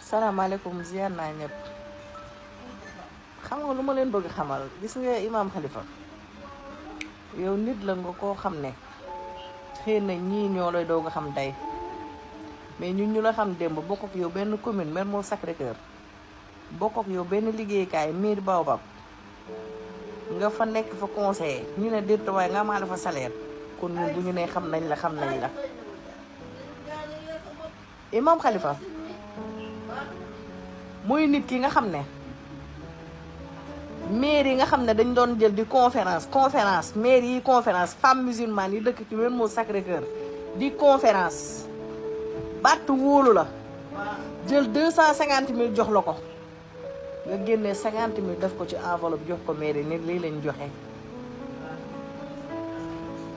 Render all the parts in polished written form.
salaamaaleykum ziar naa ñëpp. xam nga lu ma leen bëgg xamal gis nga Imam Khalifa yow nit la nga koo xam ne xëy na ñii ñoo lay doo nga xam tey mais ñun ñu la xam démb bokk ak yow benn commune Mermoz Sacré-Cœur bokk ak yow benn liggéeykaay mairie Baobab nga fa nekk fa conseiller ñu ne déet waaye nga amaale fa salaire kon ñun bu ñu nee xam nañ la Imam Khalifa muy nit ki nga xam ne maire yi nga xam ne dañ doon jël di conférence maire yi conférence femmes musulmanes yi dëkk ci Mermoz Sacré-Cœur di conférence batt wóolu la jël 250 000 jox la ko nga génnee 50 000 def ko ci enveloppe jox ko maire yi nit lii lañ joxe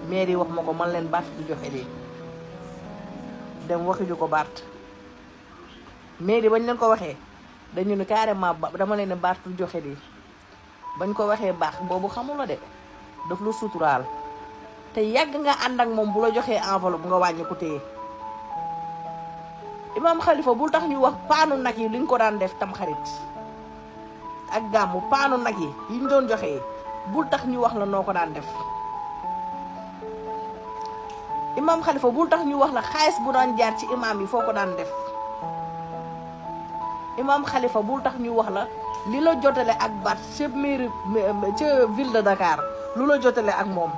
maire yi wax ma ko man leen batt di joxe lii dem waxuñu ko batt maire yi bañ leen ko waxee dañu ne carrément dama leen ne batt du joxe lii bañ ko waxee baax boobu xamula de daf lu suturaal te yàgg nga ànd ak moom bu la joxee enveloppe nga wàññi ko téye Imam Khalifa bul tax ñu wax paanu nag yi liñ ko daan def tam xarit ak gàmmu paanu nag yi ñu doon joxee bul tax ñu wax la noo ko daan def Imam Khalifa bul tax ñu wax la xaalis bu daan jaar ci imam yi foo ko daan def Imam Khalifa bul tax ñu wax la li la jotale ak bat ca mairie ca ville de Dakar lu la jotale ak moom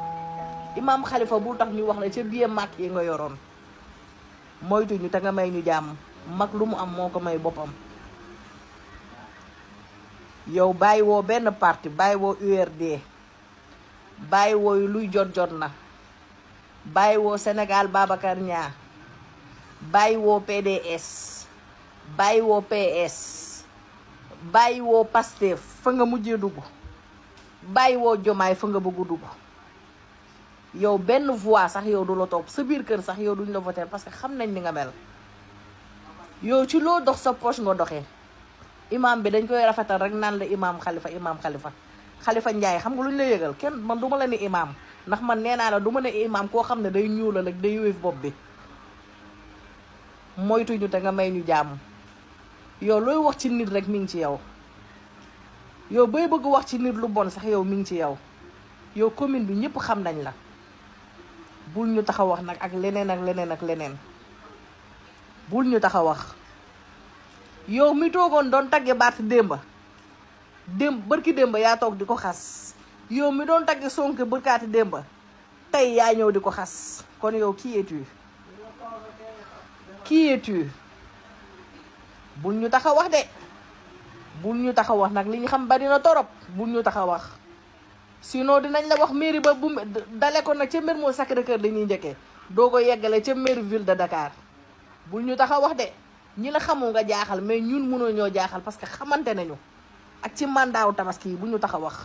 Imam Khalifa bul tax ñu wax la ca biir mag yi nga yoroon moytuñu te nga may ñu jàmm mag lu mu am moo ko may boppam yow bàyyi woo benn parti bàyyi woo URD bàyyi woo luy jot na bàyyi woo Sénégal Babacar Niang bàyyi woo PDS bàyyi woo PS bàyyi woo Pastef fa nga mujjee dugg bàyyi woo Jomaay fa nga bëgg dugg yow benn voix sax yow du la topp sa biir kër sax yow duñ la voter parce que xam nañ ni nga mel yow ci loo dox sa poche nga doxee imam bi dañ koy rafetal rek naan la imam Khalifa Ndiaye xam nga lu ñu la yëgal kenn man du ma la ni imam ndax man nee naa la du ma ne imam koo xam ne day ñuulal ak day wéef bopp bi moytuñu te nga may ñu jàmm yow looy wax ci nit rek mi ngi ci yow yow bay bëgg wax ci nit lu bon sax yow mi ngi ci yow commune bi ñëpp xam nañ la bul ñu tax a wax nag ak leneen bul ñu tax a wax yow mi toogoon doon tagge Barth bërki démba yaa toog di ko xas yow mi doon tagge Sonko bërkaati démba tey yaa ñëw di ko xas kon yow qui es-tu bul ñu tax a wax de bul ñu tax a wax nag li ñu xam bari na torop bul ñu tax a wax sinon dinañ la wax mairie ba bu dale ko nag ca Mermoz Sacré-Cœur dañuy njëkkee doo ko yeggale ca mairie ville de Dakar bul ñu tax a wax de ñi la xamul nga jaaxal mais ñun mënoo ñoo jaaxal parce que xamante nañu ak ci mandaawu tabaski yi bul ñu tax a wax